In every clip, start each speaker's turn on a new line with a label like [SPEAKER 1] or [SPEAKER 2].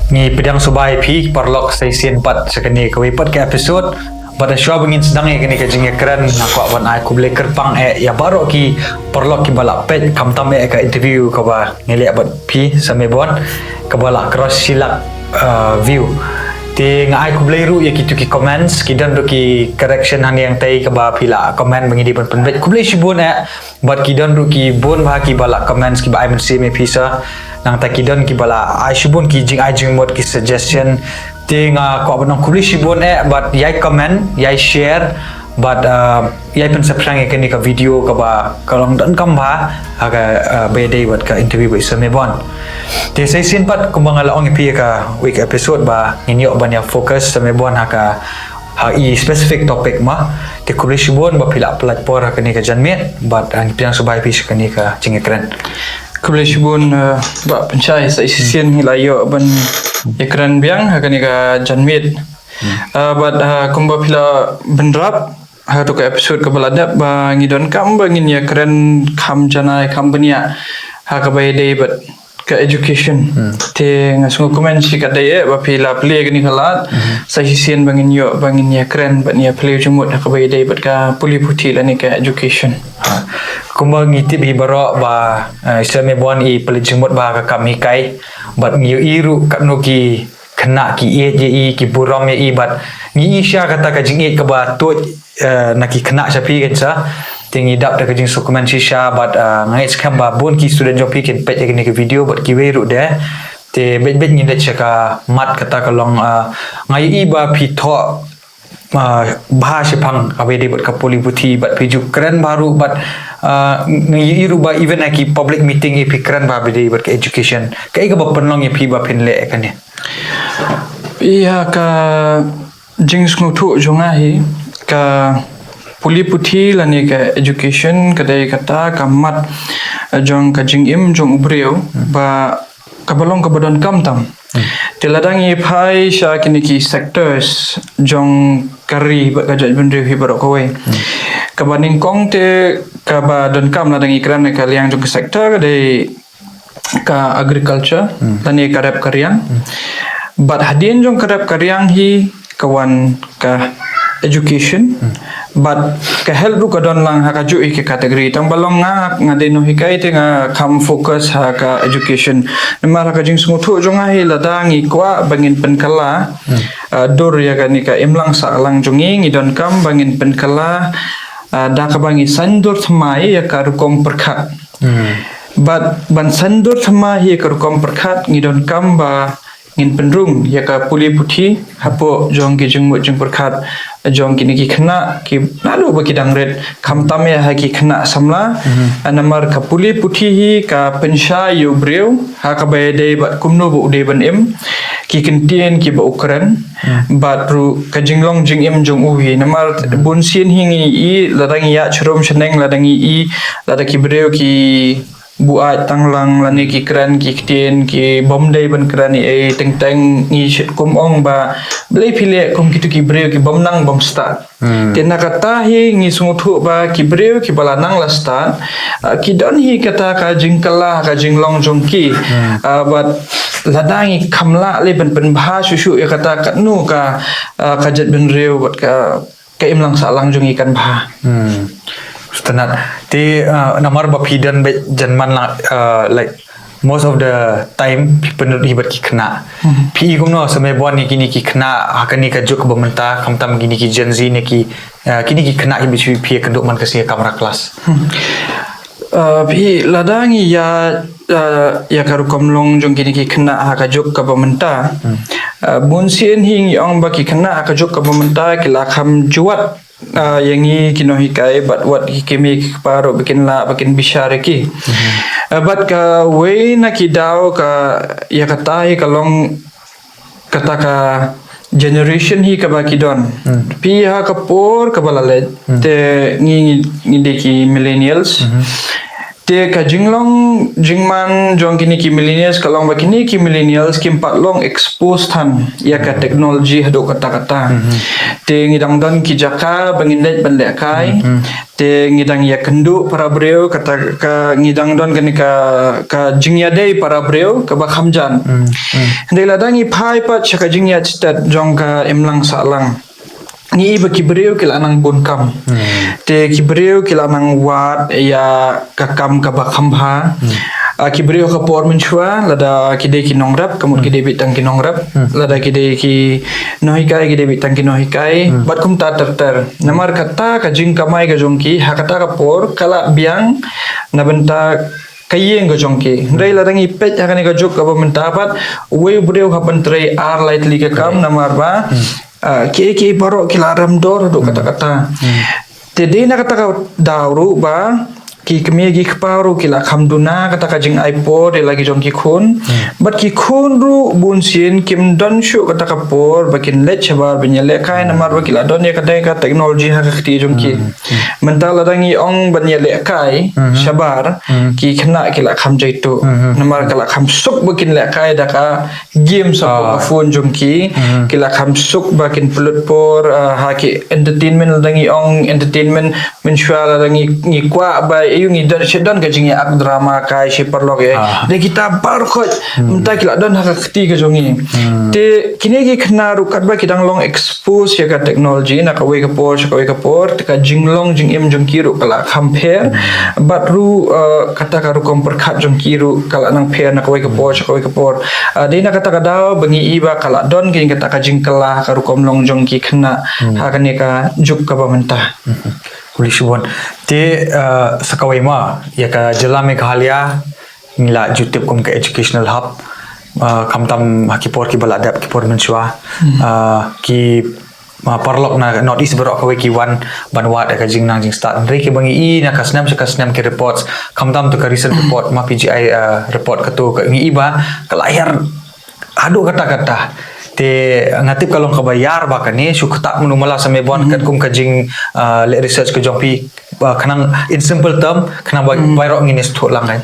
[SPEAKER 1] Ni pedang subai pi parlok season 4 sekani kawai pat ke episode pada show bangin sedang kini ke jingnya keren aku awan aku boleh kerpang ya baru ki parlok ki balak pet kam tam ke interview ka ba ngeli abad pi same bon ka balak cross silak view ti ngai aku boleh ru ya ki tu ki comments ki dan ru ki correction han yang tai ka ba pila comment bangi di ban penbet ku boleh sibun but ki dan ru ki bon ba ki balak comments ki ba ai men se me pisa nang takidon ki bala ai shubun ki jing mod ki suggestion tinga ko banong kubli shibun but yai comment yai share but yai pen subscribe ke ni ka video ka ba kalong dan kam ba aga bede buat ka interview ba isame bon te sai sin pat kumbang ala ong pi ka week episode ba inyo banyak fokus same bon ka i specific topic ma te kubli shibun ba pila platform ka ni ka janmet but ang piang subai pi ka ni ka jinge keren
[SPEAKER 2] Kebetulan bak pencai sa isisian hilayo ban ekran biang hakani ka janmit but kumba pila bendrap ha to ka episode ka baladap ba ngidon kam ba ngin ya keren kam janai company ha ka bay day but ka education te ngasungu komen si ka day ba pila play gani kalat sa isisian bangin yo bangin ya keren ba ni play jumut ha ka bay day but ka puli puti la ni ka education
[SPEAKER 1] kumba ngitip hi baro ba isame bon I pelejemut ba ka kami kai bat ngiu iru kat no ki kena ki je ki buram ye bat ngi isya kata ka jing ka ba tu naki kena sapi kan sa tingi dap da ka jing dokumen sisha bat ngai skam ba bon ki student job ken pet ni ke video bat ki weru de te bet ngi de chaka mat kata ka long ngai ba pi tho bahasa pang abedi buat kapuli putih buat piju keren baru buat ngiru ba even aki public meeting ipi keren ba abedi buat ke education kai ka penlong ipi ba pinle kan ya
[SPEAKER 2] iya ka jings ngutu jongahi ka puli putih lani ka education kadai kata kamat jong ka jing im jong ubreu ba kabalong kabadon kamtam tiladangi phai sha kiniki sectors jong kari ba kajat bendri hi barok kowe kabaning kong te kaba don kam ladangi kran ka liang jong sector de ka agriculture tani karep karyang but hadin jong karep karyang hi kawan ka education but ka help ru ka don lang ha ka ju ke kategori tang balong nga de no hikai te nga kam focus ha ka education namara ka jing sungu thu jonga hi ladangi kwa bangin penkala dor ya ka ni ka imlang sa lang jongi ngi don kam bangin penkala da ka bangi sandur thmai ya ka rukom perkhat but ban sandur thmai ya ka rukom perkhat ngi don kam ba ngin penrung ya ka puli putih hapo jong ki jengmut jeng perkhat jong kini ki kena ki lalu bagi dangret kam tam ya ki kena samla namar ka puli putih hi ka pensha yu breu ha ka bayade bat kumno bu de ban em ki kentien ki ba ukran bat ru ka jinglong jing em jong uhi namar bun sin hingi I ladang ya chrom sheneng ladang I ladaki breu ki buat tanglang lani ki kran ki ktien ki bomdai ban kran ni teng ni shit kum ong ba blai phile kum kitu ki breu ki bomnang bom start tena kata hi ngi sungu ba ki breu ki balanang la start ki don hi kata ka jingkala ka jinglong jongki but ladangi kamla le ban bha susu ya kata kat nu ka kajat ben reu buat ka imlang salang jong ikan bha
[SPEAKER 1] Stanat ti namar ba pidan be janman like most of the time people hibat ki kena pi gumno samai bon ni kini ki kena hakani ka juk bamenta kamtam gini ki Gen Z ni ki kini ki kena hibi pi kenduk man kasi kamera kelas
[SPEAKER 2] pi ladangi ya karu komlong jong kini ki kena haka juk ka bamenta bun sien hing yong ba ki kena haka juk ka bamenta ki lakham juat yang ini kino hikai but what hikimi paro bikin bisyare ki but ka way na kidao ka ya katai kalong kata ka generation hi ka bakidon pi ha ka por ka balale te ngi de ki millennials Te ka jinglong jingman jong kini ki millennials kalong ba kini ki millennials kim patlong expose tan ya ka teknologi hado kata-kata. Te ngidang don ki jaka bangindet bandek kai. Te ngidang ya kendu para breu kata ka ngidang don kani ka jingya dei para breu ka ba khamjan. Ndai ladang i phai pat chaka jingya chitat jong ka emlang salang. Ni iba kibreu kila nang bunkam. Te kibreu kila nang wat ya kakam kabakhamha. Kibreu ka por menchua lada kide ki nongrap kamut kide bitang ki nongrap lada kide ki nohikai kide bitang ki nohikai bat kum ta ter namar kata ka jing kamai ka jongki hakata ka por kala biang na benta kayeng ka jongki ndai ladang ipet hakani ka juk ka mentapat we breu ka bentrei ar lightly ka kam namar ba ke barok kila ramdor do kata-kata. Tedi na kata dauru ba ki kemi gi kparu kila khamduna kata ka jing iPod lagi jong ki khun bat ki khun ru bun sin kim don shu kata ka por bakin let chabar binyale kai namar ba kila don ya kata ka teknologi ha khti jong ki mental ladangi ong banyale kai chabar ki khna kila kham jaitu namar kala kham suk bakin le kai da ka game sa phone jong ki kila kham suk bakin pulut por ha ki entertainment ladangi ong entertainment menshua ladangi ngi kwa ba yung idar sedan ka jingi ak drama kai si perlok de kita bar khot menta kila don hak khti ka jongi te kine gi khna ru kat ba kidang long expose ya ka technology na ka we ka por te ka jinglong jing em jong kiru kala compare but ru kata ka ru kompor khat jong kiru kala nang pair na ka we ka por de na kata ka daw bangi iba kala don gi kata ka jing kala ka ru komlong jong ki khna ha ka ne ka juk ka ba menta
[SPEAKER 1] Kulisubon. Te sakawai ma ya ka jalame kahalia ngila YouTube kum ka educational hub kamtam hakipor ki baladap ki por menchua ki parlok na not is berok kawe ki wan banwat ka jing nang jing start re ki bangi I na kasnam ki reports kamtam tu ka recent report ma PGI report ka tu ka ngi iba kalayar adu kata-kata te ngatip kalong kabayar bakani syukta menumala sampai bon kat kum kajing le research ke jompi kanang in simple term kanang bayrok ngini stuk lang kan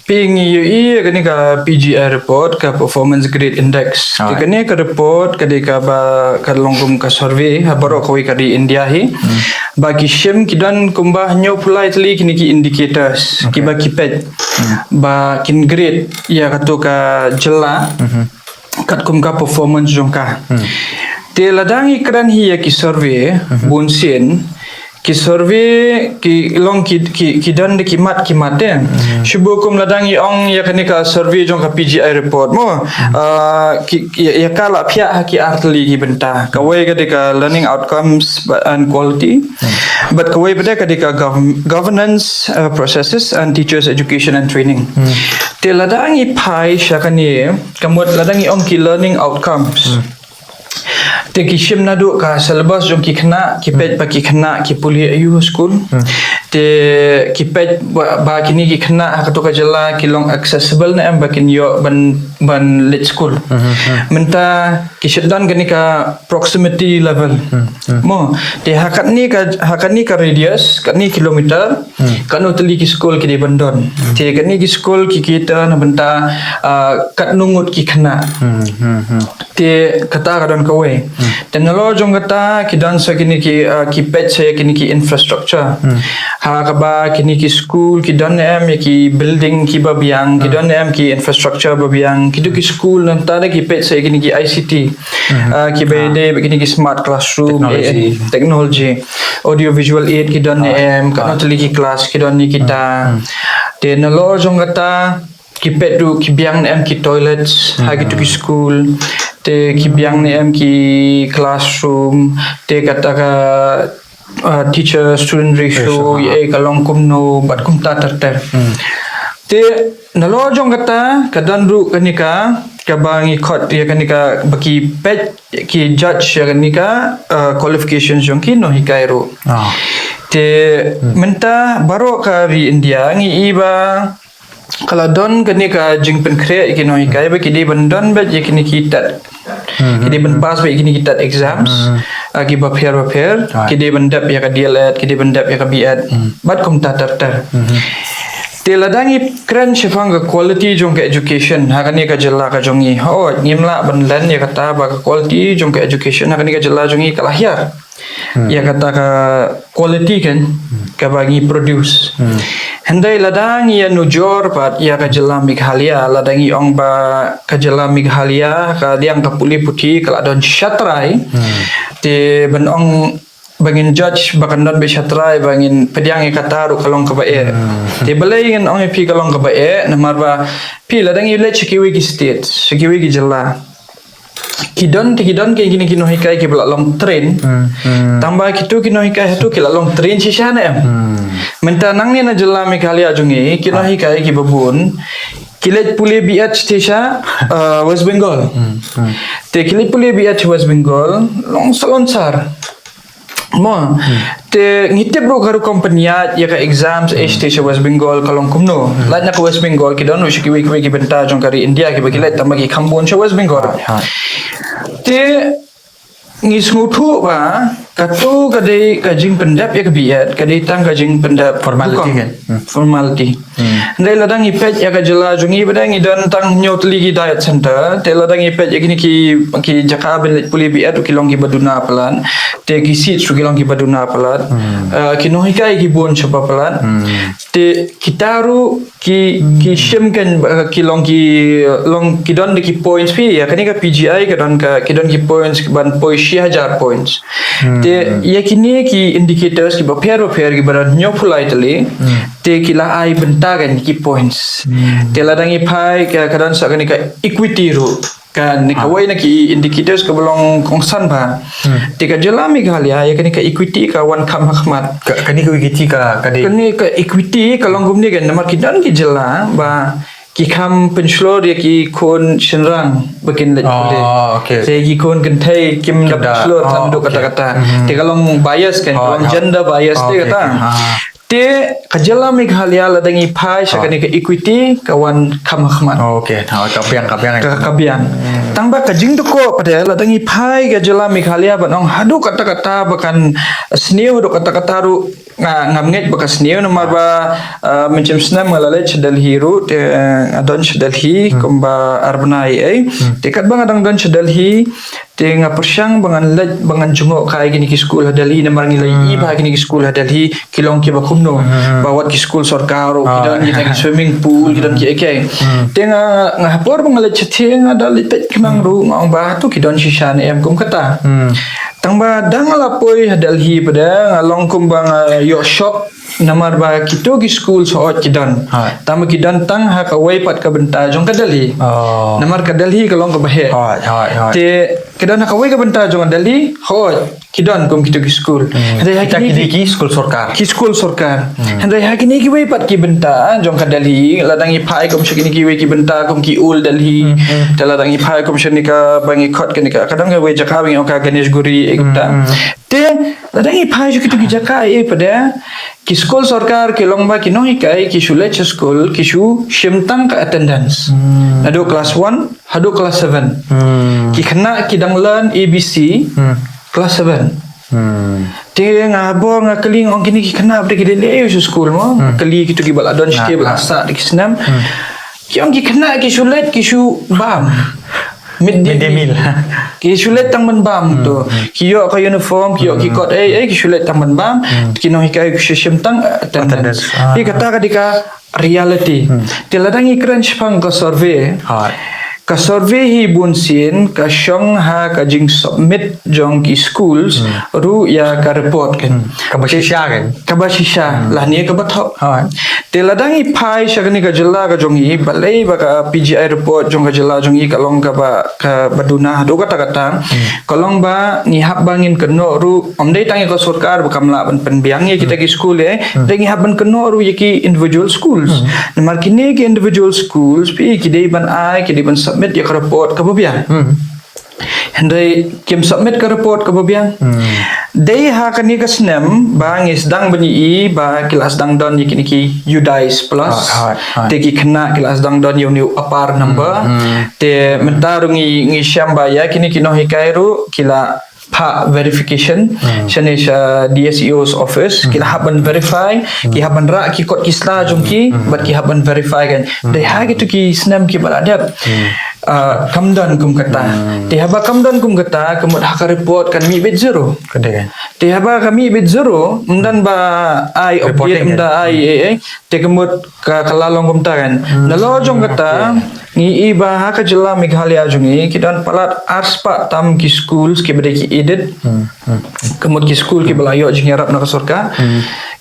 [SPEAKER 2] ping UI kani ka PGI report ka performance grade index kani ka report kadi ka ba kalongkum ka survey habaro kawi ka di India hi bagi shim kidan kumba nyo pulai tli kini ki indicators ki ba kipet ba kin grade ya katu ka jela kat kum ka performance jongka te ladang ikran hi ya ki survey bunsin ki survey ki long ki dan de kimat den shubu kum ladang i ong ya kani ka survey jongka PGI report mo ya kala phya ha ki artli ki benta ka we ga de ka learning outcomes and quality but ka we beta ka de ka governance processes and teachers education and training te ladang i phai shakani kamut ladang i ong ki learning outcomes te ki shim na du ka syllabus jong ki khna ki pet pa ki khna ki puli ayu school te ki pet ba kini ki khna ha to ka jala ki long accessible na am ba kin yo ban lit school menta ki sheddan gani ka proximity level mo te hakani ka radius kani kilometer kanu teli ki school ki de bandon te kani ki school ki kita na benta kat nungut ki khna te kata ka don ka we teknologi jong kata ki dan sa kini ki pet sa kini ki infrastructure ha ka ba kini ki school ki dan em ki building ki ba biang ki dan em ki infrastructure ba biang ki ki school nan ta ki pet sa kini ki ICT ki ba de kini ki smart classroom technology audio visual aid ki dan em ka tali ki class ki dan ni kita teknologi jong kata ki pet du ki biang em ki toilets ha ki ki school te ki biang ni em ki classroom te kata ka teacher student ratio ye kalong kum no bat kum ta ter te nalo jong kata kadanru kanika kabangi khot ya kanika baki pet ki judge ya kanika qualifications jong ki no hikairo te menta baro ka ri India ngi iba kalau don kini ka jing pen kre kini noi kai ba kini bandon ba je kini kita kini ban pass ba kini kita exams agi ba pair kini bandap ya ka DLED kini bandap ya ka BEd bat kom ta tar Te ladangi keren sifang ka quality jong ka education hakani ka jela ka jongi ngimla banlan ya kata ba ka quality jong ka education hakani ka jela jongi ka lahir ya kata ka quality kan ka bagi produce handai ladangi ya nujor pat ya ka jela Meghalaya ladangi ong ba ka jela Meghalaya ka diang ka puli puti ka adon syatrai te ban ong bangin judge bakan don be syatrai bangin pediang kata ru kalong ka bae te balai ngin ong pi kalong ka bae namar ba pi ladangi le chikiwi ki state chikiwi ki jela kidon ke gini kino hikai ke bela long train tambah kitu kino hikai hatu ke long train sisa na menta nang ni na jela Meghalaya jungi kino hikai ki babun kilet pule BH station West Bengal te kilet pule BH West Bengal long salonsar mo te ngite bro garu kompanya ya ka exams station West Bengal kalong kumno lanya ka West Bengal kidon ushi ki ki benta jong kari India ki bagilai tamagi khambon sha West Bengal te ngis ngutu ba katu kadai kajing pendap ya kebiat kadai tang kajing pendap
[SPEAKER 1] Formality kan?
[SPEAKER 2] Formality ndai ladang ipet ya ka jela jungi badang idan tang nyotli ki diet center te ladang ipet ya gini ki jaka ben puli biat ki long ki baduna pelan te ki sit su ki long ki baduna pelan ki no hikai ki bon chapa pelan te kitaru ki shem kan ki long ki don de ki points pi ya kani ka PGI ka don ki points ban points 1000 points te yakini ki indicators ki baper ki baran nyopulai tali te ki la ai bentagan ki points te ladangi pai ka kadan sakani ka equity ru kan ni kawai na ki indicators ka belong kongsan ba te ka jela Meghalaya yakini ka equity ka wan kam hakmat
[SPEAKER 1] kani ka wikiti ka
[SPEAKER 2] kani ka equity ka longgum ni kan namar ki dan ki jela ba ki kam penslor ya ki kon shenrang bakin let
[SPEAKER 1] okay.
[SPEAKER 2] Saya ki kon kentai kim da penslor tando kata-kata te kalong bias kan kalong gender bias te kata te kajala Meghalaya ladangi pai sakani ka equity kawan kam khmat
[SPEAKER 1] okay kapiang
[SPEAKER 2] tangba kajing tu ko pada ladangi pai kajala Meghalaya banong hadu kata-kata bakan snew do kata-kata ru ngamnget bakas snew nomor ba mencem senam ngalalai Delhi ru te adon Delhi komba arbanai tekat bang adang don Delhi te ngapersyang bangan jungok kai gini ki school Delhi nomor ngilai ba gini ki school Delhi kilong ki bakumno bawat ki school sarkar ro kidon kita ki swimming pool kidon ki eke te ngapor bangalai cheteng ada lipet kemang ru ngong ba tu kidon sishan em kum kata tangba dangala poi Delhi pada ngalong kumbang yo shop namar ba kito ki school soot kidan tama kidan tang ha ka wai pat ka benta jong ka Delhi namar ka Delhi ka long ka bahe te kidan ha ka wai ka benta jong Delhi hot kidan kum kito ki school handai ha
[SPEAKER 1] ki school sarkar
[SPEAKER 2] handai ha kini ki wai pat ki benta jong ka Delhi ladangi phai kum shikini ki wai ki benta kum ki ul Delhi te ladangi phai kum shini ka bangi khot kini ka kadang wai jaka bangi ka Ganesh Guri ekta te ladangi phai kito ki jaka pada ki school sarkar ki longba ki noi kai ki shule school ki shu shimtang ka attendance ado class 1 hado class 7 ki khana ki danglan ABC class 7 te ngabo ngakeli ong kini ki khana abde ki dele school mo kali ki tu ki bal adon shke bal asa di snam ki ong ki khana ki shulet ki shu bam midday meal ki shulet tang ban bam tu ki yo ka uniform ki yo ki kot ki shulet tang ban bam ki no hikai ki shim tang attendance ki kata kadika reality tiladangi kran chpang ka survey ka survey hi bunsin ka shong ha ka jing submit jong ki schools ru ya ka report kan ka basisha lah ni ka bathok tiladangi phai shagani ka jilla ka jongi balai ba ka PGI report jong ka jilla jongi ka long ka ba ka baduna do kata kalong ba ni hab bangin keno ru omdei tangi ka sarkar ba kamla ban penbiangi kita ki school dengi haban keno ru yaki individual schools namar kini ki individual schools pi ki dei ban ai ki dei ban submit ya ka report ka babian handai kim submit ka report ka babian dei ha kani ka snem bang is dang bani ba kelas dang don yakini ki UDICE plus te ki kena kelas dang don uni apar number te mentarungi ngi syamba ya kini kino hikairu kila pa verification shane sha DSEO's office ki haban verify ki haban ra ki kot kisla jongki but ki haban verify kan dai ha gitu ki snam ki baladap kamdan kum kata te haba kamdan kum kata kemut haka report kan mi bit zero
[SPEAKER 1] Kede kan.
[SPEAKER 2] te haba kami bit zero mdan ba ai object
[SPEAKER 1] Reporting
[SPEAKER 2] mda ai te kemut ka kalalong kum ta kan nalo jong kata ni iba haka jela Meghalaya jungi kidan palat arspa tam ki schools ki bade ki edit kemut ki school ki balayo jing yarap na kasorka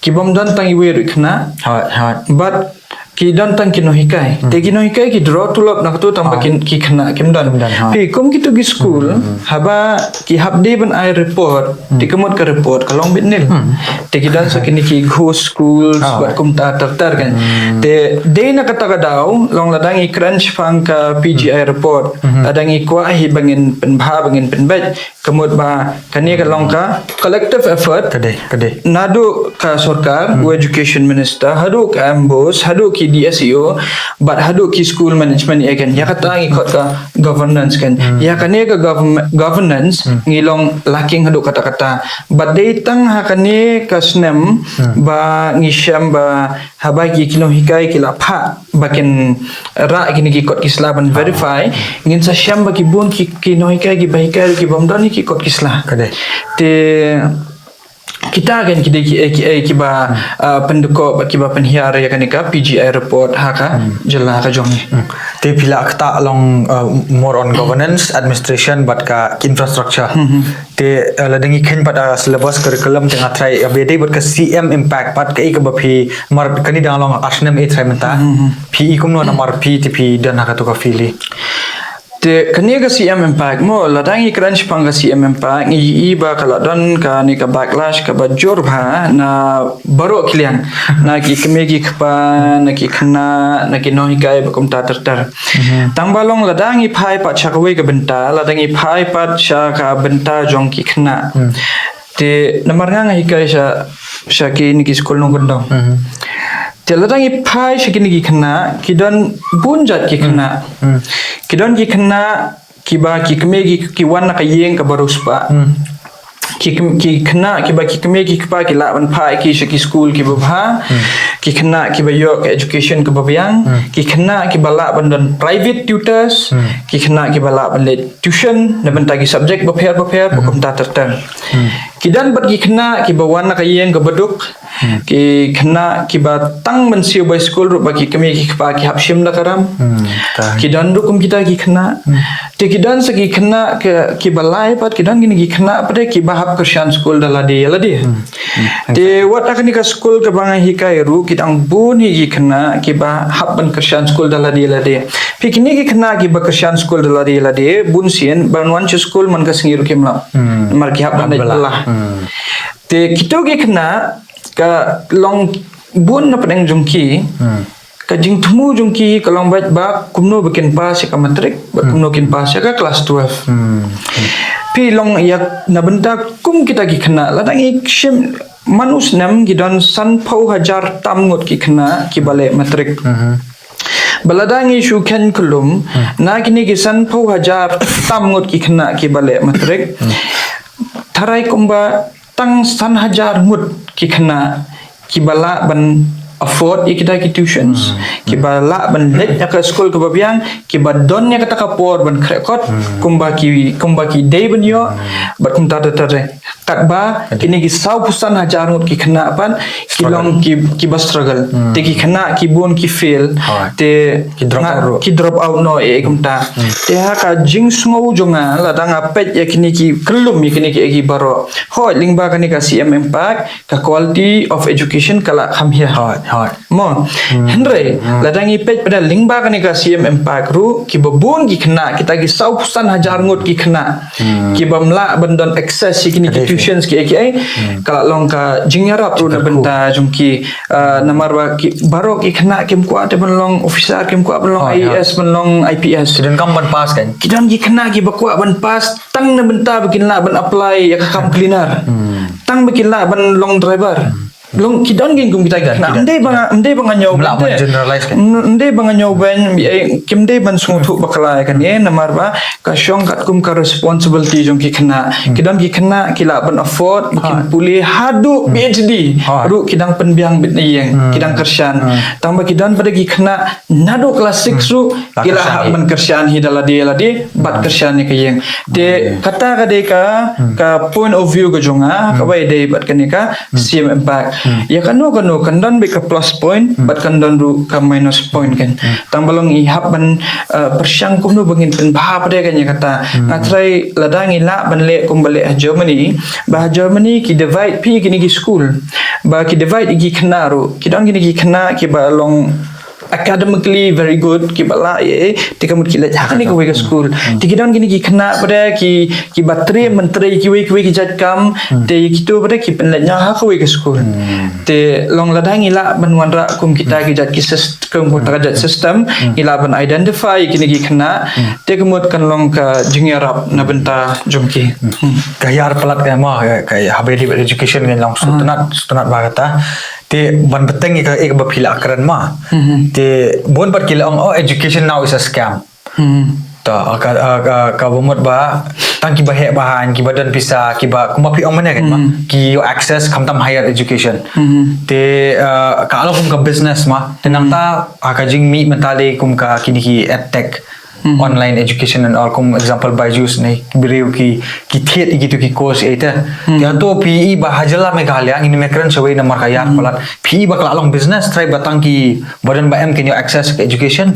[SPEAKER 2] ki bomdan tang iwe rikna
[SPEAKER 1] Hot.
[SPEAKER 2] but ki dan tang ki no hikai te ki no hikai ki draw tulop nak tu tambah ki khna kim dan pi kum ki tu ki school haba ki habde ban ai report ti kemut ka report ka long bit nil te ki dan sa kini ki go schools buat kum ta tar kan te de na kata ka daw long ladang i crunch fang ka PGI report ladang i kwa hi bangin pen bha bangin pen bet kemut ba kani ka long ka collective effort
[SPEAKER 1] Kede.
[SPEAKER 2] nadu ka sarkar education minister hadu ka ambos hadu ki DSEO but hadu ki school management again ya kata ngi kot ka governance kan ya kane ka governance ngilong lacking hadu kata-kata but they tang ha kane ka snem ba ngisham ba haba ki kilo hikai kila pha bakin ra kini ki kot kisla ban verify ngin sa syam ba ki bun ki no hikai ki bahikai ki bomdan ki kot kisla
[SPEAKER 1] Kede.
[SPEAKER 2] te kita kan ki ba penduko ba ki ba penhiar ya kan ka PGI report haka jela ka jong
[SPEAKER 1] Te pila akta long more on governance, administration, but ka infrastructure. Te ladangi ken pada syllabus curriculum tengah try beda buat ka CM impact pat ka ik bapi mar kani dang long asnem e try menta. PE kum no namar P TP dan haka tu ka fili.
[SPEAKER 2] te kani ka CM impact mo ladangi crunch pang ka CM impact ngi iba kala dan ka ni ka backlash ka bajor bha na baro kilian na ki kemegi kpa na ki khna na ki no hikai ba kum ta tar tang balong ladangi phai pa chakwe ka benta ladangi phai pa cha ka benta jong ki khna te namar nga hikai sha ki ni ki school no gondong Teladang ipai shakini ki kena kidan bunjat ki kena kidan ki kena kiba ki kemegi ki wana ka yeng ka baruspa ki kena kiba ki kemegi kipa ki laban pai ki shaki school ki babha ki kena kiba yo ka education ka babyang ki kena kiba laban dan private tutors ki kena kiba laban le tuition na banta ki subject bapher pakum ta terter kidan bat ki kena kiba wana ka yeng ka baduk ki kena kiba tang mensiu by school ru bagi kami ki pa ki hapshim da karam ki dan ru kum kita ki kena te ki dan sagi kena ki balai pat ki dan gini ki kena pada ki bahap Christian school dala de te wat akan ka school ka banga hikai ru ki dang bun hi ki kena ki ba hap ban Christian school dala de pi kini ki kena ki ba Christian school dala de bun sien ban wan school man ka singiru kimla mar ki hap ban dala te kita ki kena ka long bun na padang jungki ka jing thumu jungki ka long bat ba kumno bikin pas ka matrik ba kumno kin pas ka class 12 pi long yak na benta kum kita ki khna la dang ik shim manus nam ki don san phau hajar tam ngot ki khna ki bale matrik baladangi shu ken kulum na kini ki san phau hajar tam ngot ki khna ki bale matrik tharai kumba tang san hajar mut ki khna ki bala ban afford ikita ki tuitions ki bala ban let ka school ko babyang ki badon ya kata ka por ban krekot kumba ki day ban yo bat kum ta kat ba kini ki sau pusan hajar mut ki khna pan ki long ki ba struggle te ki khna ki bon ki fail te ki drop out no e kum ta te ha ka jing sngo jonga la danga pet ya kini ki kelum ya kini ki baro hoi lingba kani ka CM impact ka quality of education kala kham hia mo henry la dangi pet pada lingba kani ka CM impact ru ki babun ki khna kita ki sau pusan hajar ngot ki khna ki bamla bandon access kini ki tuitions ki kala long ka jingyarap ru na benta jungki namar ba ki baro ki khna kim ko ate ban long officer kim ko ban long IAS ban long IPS
[SPEAKER 1] Kidan kam ban pas kan.
[SPEAKER 2] kidan ki khna ki bakwa ban pas tang na benta bikin la ban apply ya ka kam cleaner tang bikin la ban long driver long kidon ging kum kita na ande bang nyaw
[SPEAKER 1] Mula generalize kan.
[SPEAKER 2] ande bang nyaw ban kim de ban sung thu bakla kan ye namar ba ka syong kat kum ka responsibility jong ki khna kidon ki khna kila ban afford bikin puli hadu PhD ru kidang penbiang bit ni yang kidang kersian tambah kidon pada ki khna nado kelas 6 ru kila hak ban kersian hi dala dia bat kersian ni ke yang de kata ka de ka point of view ka jonga ka bai de bat kan ka sim impact ya kanu kandan be ka plus point bat kandan ru ka minus point kan tambalong ihap ban persyang kum nu bangin pen bha pada kan ya kata ngatrai ladang ila ban le kum bale Germany ki divide pi kini ki school ba ki divide ki khna ru ki dang kini ki khna ki ba long academically very good ki bala ye tikamut ki lej hakani ko wega school tikidon gini ki khna pada ki batre menteri ki we jat kam te kitu pada ki penlej nya ha ko wega school te long ladang ila banwan ra kum kita ki jat ki system ko jat system ila ban identify kini ki khna te kemut kan long ka jingerap na benta jomki
[SPEAKER 1] Kayar pelat kaya mah kaya habedi education kan long sunat bagata te ban beteng ka ek ba phila karan ma te bon par kila education now is a scam ta ka bomot ba tang ki ba he bahan ki badan pisa ki ba kuma pi mana kan ma ki you access kamtam higher education te kalau kum ka business ma tenang ta ka jing mi mentale kum ka kini ki edtech online education and all kum example Byju's nei beriu ki thet gitu ki course eta ya to PE bahajala Meghalaya ini mekran sawai na markaya palat PE bakla long business try batang ki badan ba em can you access ke education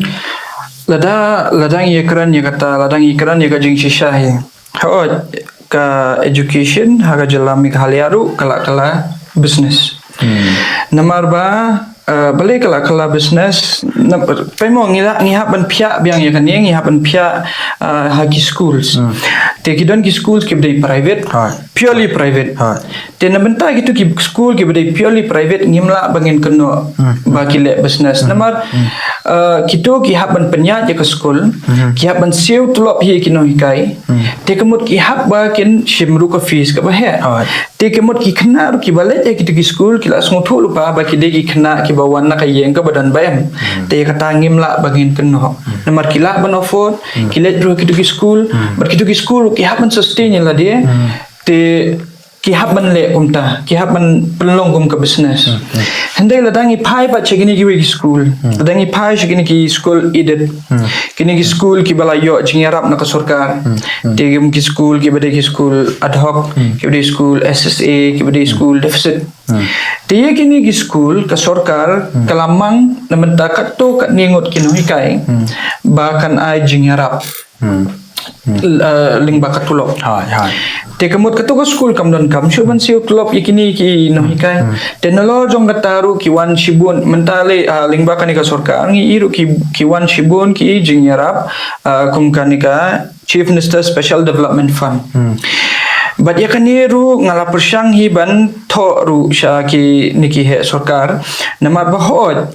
[SPEAKER 2] ladang ikran ya kata ladang ikran ya ka jing shisha hi ka education haga jala Meghalaya ru kala business namar ba balik kala business pemo ngihap ban pia biang ya kan ngihap ban pia hagi schools te kidon ki schools ki bdai private purely private te na benta gitu ki school ki bdai purely private ngimla bangin keno bagi le business namar kito ki hap ban penya je ke school ki hap ban siu tulop hi kino hikai te kemut ki hap ba kin shimru ka fees ka ba he te kemut ki khna ru ki bale je gitu ki school ki la snguthu lupa ba ki de ki khna ki bawan na kayeng ka badan bayam te kata ngimla bangin keno namar kila ban afford kilet ru ki school bar ki school ki happen sustain la dia te ki happen le umta ki happen pelong kum ka business handai la dangi pai ba chegini ki school dangi pai chegini ki school edit kini ki school ki bala yo jingarap na ka sarkar te ki school ki bade ki school ad hoc ki bade school SSA ki bade school deficit te ye kini ki school ka sarkar kalamang na mendakat to kat ningot kinuhikai bahkan ai jingarap ling bakat tulok te kamut kato ka school kam don kam shuban siu tulok ikini ki no hikai te nalo jong kataru ki wan shibun mentale ling bakan ka sorka ngi iru ki wan shibun ki jingyarap kum kanika Chief Minister Special Development Fund But ya kaniru ngala persyang hiban tho ru sha ki niki he sorkar namar bahot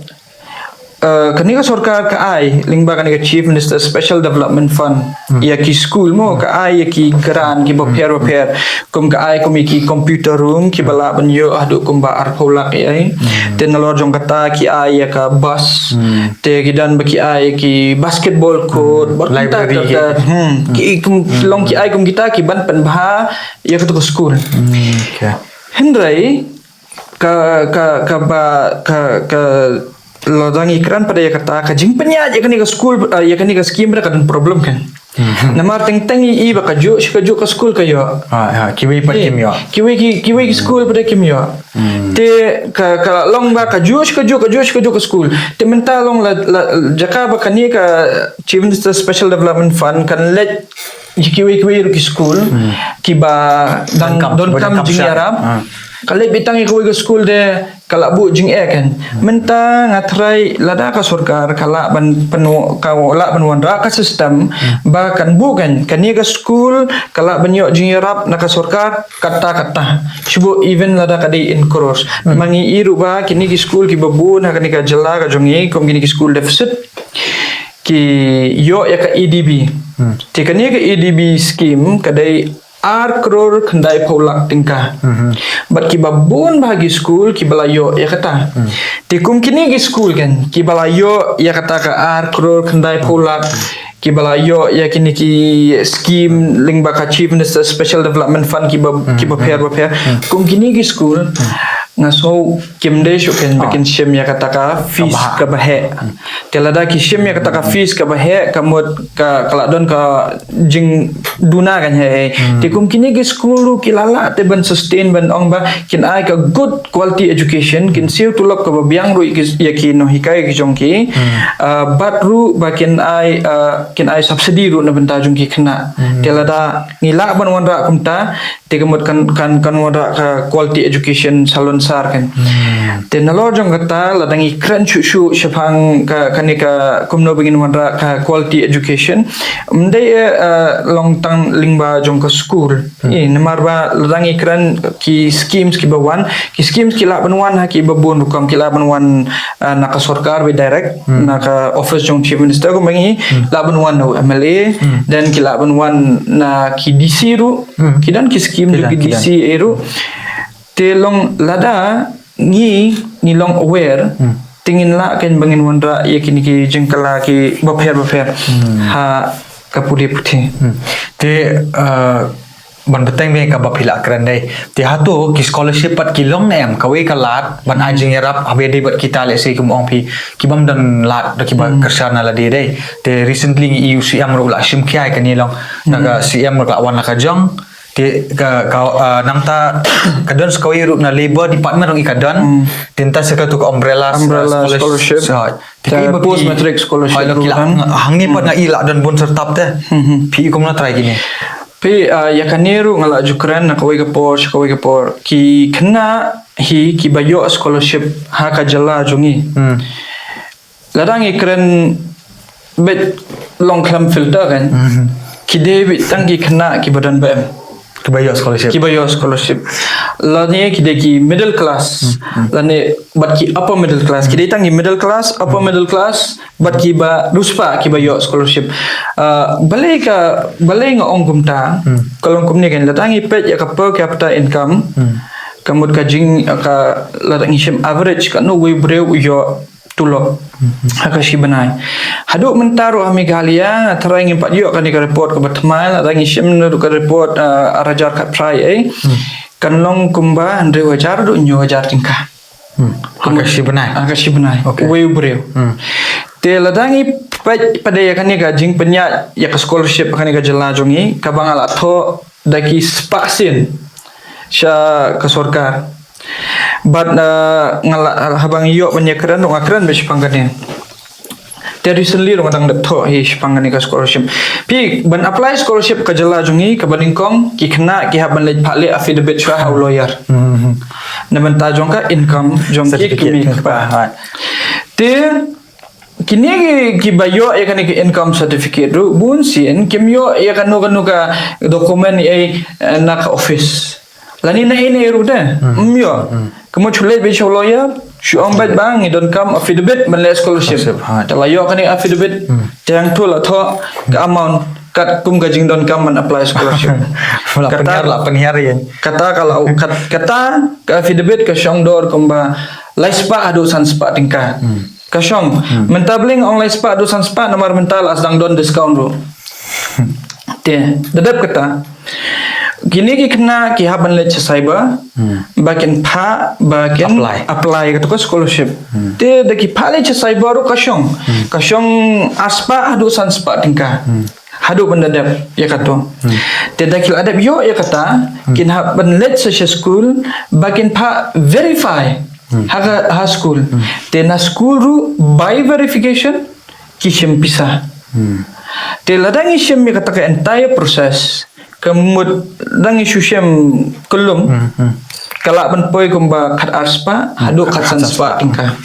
[SPEAKER 2] kanika sarkar ka ai lingba kanika Chief Minister Special Development Fund ya ki school mo ka ai ya ki gran ki repair kum ka ai kum ki computer room ki bala ban yo adu kum ba arpolak ai ten lor jong kata ki ai ya ka bus te gidan ba ki ai ki basketball court
[SPEAKER 1] library
[SPEAKER 2] ki kum long ki ai kum kita ki ban pen bha ya ka to school hendrai ka lodang ikran pada ya kata ka jing penya je kan ka school ya kan ka scheme ra kan problem kan namar teng i ba ka jo ka school ka yo
[SPEAKER 1] kiwi pa kim yo
[SPEAKER 2] kiwi ki school pada kim yo te ka long ba ka jo ka school te menta long la jaka ba kan ka Chief Minister Special Development Fund kan let kiwi ki school ki ba dan don kam jing arab kalau bitang iko ke school de kala bu jing kan menta ngatrai lada ka sarkar kala ban penu ka wala ban wandra ka sistem bahkan bukan kani ka school kala banyo jing rap na ka sarkar kata subo even lada ka di encourage mangi iru ba kini ki school ki babu na kani ka jela ka jongi kom kini ki school deficit ki yo ya ka EDB ti kani ka EDB scheme kadai crore kendai paulak tingkah. Bat ki babun bahagi school ki balayo ya kata. Tikum kini ki school kan ki balayo ya kata ka crore kendai paulak ki balayo ya kini ki scheme ling baka chief minister special development fund ki prepare kum kini ki school ngaso kimde shuken bikin shim ya kata ka fees ka bahe telada ki shim ya kata ka fees ka bahe kamut ka kaladon ka jing duna kan he tikum kini ki school ru kilala te ban sustain ban ong ba kin ai ka good quality education kin siu tulok ka biang ru ya ki no hikai ki jongki bat ru ba kin ai subsidy ru na benta jongki kena telada ngila ban wandra kumta te kamut kan wandra ka quality education salon sar kan te nalor jong kata ladangi kran chu shapang ka kanika kumno begin wandra ka quality education mdai long tang lingba jong ka school namarba ladangi kran ki schemes ki bawan ki schemes ki la banwan ha ki babun rukam ki la banwan na ka sarkar be direct na ka office jong chief minister ko bangi la banwan no MLA dan ki la banwan na ki DC ru ki dan ki scheme ki DC eru te long lada ni long aware tingin la kan bangin wandra ya kini ki jengkala ki baper ha kapuli puti
[SPEAKER 1] te ban beteng be ka bapila kran dai te hatu ki scholarship pat ki long em kawe ka lat ban ajing yarap abe dei bat kita le se kum ong pi ki bam dan lat da ki ba kersana la dei te recently UCM ro la shim kai ka ni long naga CM ro la wan la ka jong te ka nangta kadon skawi ru na labor department ong ikadon tinta seka tu umbrella
[SPEAKER 2] scholarship
[SPEAKER 1] te
[SPEAKER 2] post matric scholarship
[SPEAKER 1] hangni pa na ila dan bon sertap te pi kum na try gini
[SPEAKER 2] pi ya kaneru ngala jukran na kawai ka por ki kena hi ki bayo scholarship ha ka jala jongi ladang ikren bet long clam filter kan ki dewi tangi kena ki badan bm
[SPEAKER 1] kebayo
[SPEAKER 2] scholarship lani ki deki middle class lani bat ki upper middle class ki tangi middle class upper middle class bat ki ba ruspa ki bayo scholarship balai nga ongkumta kalong kumni kan latangi pet ya ka per capita income kamut ka jing ka latangi shim average ka no we breu yo tulok hakashi banai haduk mentaro amigalia terang impat yo kan ka report ka batmal rangi shim no ka report arajar ka prai kan long kumba 100,000 do nyo 1,000 tingkah
[SPEAKER 1] hakashi banai
[SPEAKER 2] we breu te ladangi pada ya kan ka jing penya ya ka scholarship kan ka jela jongi ka bangala tho daki spaksin sya ka sarkar but ngala habang iyo penyekran dong akran be pangane te recently dong tang daptho hi pangane ka scholarship pi ban apply scholarship ka jala jungi ka baningkong ki khna ki haban le phale affidavit chwa how lawyer na ban ta jong ka income jong ki kimi pa te kini ki bayo ya kan income certificate ru bun sin kimyo ya kan no ka dokumen na ka office lani na ini ruda myo kamu chule be lawyer shu ambet bang idon kam affidavit manle scholarship talayo kan affidavit tang tu la tho ka amount kat kum gajing don kam man apply scholarship
[SPEAKER 1] kata penhiar ya
[SPEAKER 2] kata kalau kata ka affidavit ka shongdor kumba laispa adu sanspa tingkat ka shong mentabling ong laispa adu sanspa nomor mental asdang don discount ru te dadap kata gini ki kena ki haban le cyber bakin pa bakin apply ka to scholarship te de ki pale cyber ru kasyong aspa adu sanspa tingka hadu bandadap ya kato te dakil adap yo ya kata kin haban le school bakin pa verify ha school te na school ru by verification ki shim pisa te ladangi shim ya kata ka entire process kemud dangi syushem kulum kalak benpoi kumba kat arspa haduk kat sanspa tingka